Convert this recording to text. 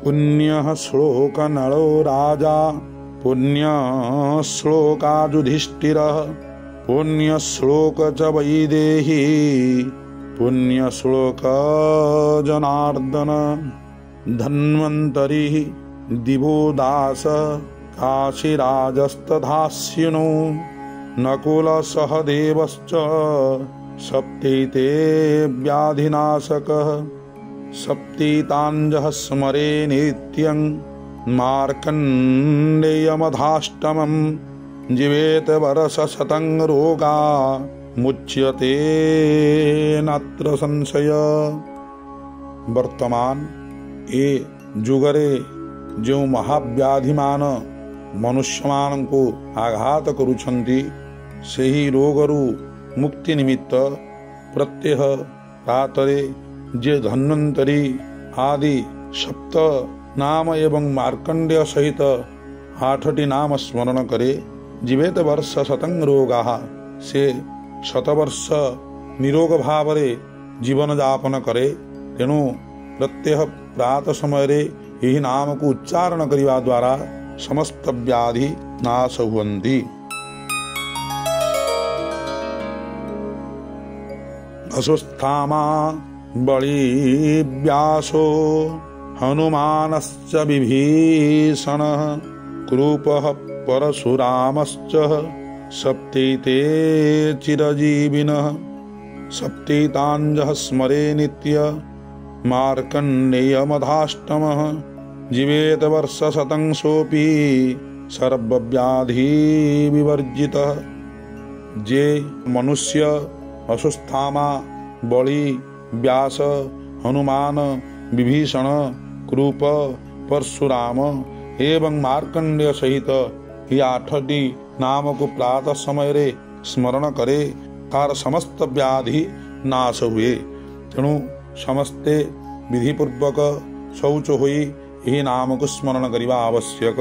पुण्यः श्लोक नलो राजा पुण्यः श्लोकाजुधिष्ठिरः पुण्यश्लोक च वैदेही पुण्यश्लोक जनार्दन धन्वन्तरि दिवोदास काशीराजस्तथास्युनो नकुलसहदेवश्च सप्तैते व्याधिनाशकः सप्तिताञ्जः स्मरे नित्यं मार्कण्डेयमधाष्टमम् जीवेत वर्षशतं रोगा मुच्यते नात्र संशय। वर्तमान ए जुगरे जो महाव्याधिमान मनुष्य को आघात करुछंती सेही रोगरु मुक्ति निमित्त प्रत्यह रातरे जे धन्वंतरी आदि सप्त नाम एवं मार्कंडेय सहित 8टी नाम स्मरण करे जीवेत वर्ष शतं रोगा से शतवर्ष निरोग भावरे जीवन यापन करे। तेणु प्रत्यह प्रात समय यही नाम को उच्चारण करिवा द्वारा समस्त व्याधि नाश हुवन्ति। अश्वत्थामा बलि व्यासो हनुमानश्च विभीषणः कृपः परशुरामश्च सप्तैते चिरजीविनः सप्तिताञ्जः स्मरे नित्य मार्कण्डेयमधाष्टमः जीवेत वर्षशतं सोऽपि सर्वव्याधि विवर्जितः। जे मनुष्य अश्वत्थामा बलि व्यास हनुमान विभीषण कृप परशुराम एवं मार्कंडेय सहित ये 8टी नाम को प्रातः समय रे स्मरण करे तार समस्त व्याधि नाश हुए। तेणु समस्ते विधिपूर्वक शौच होई यही नाम को स्मरण करिवा आवश्यक।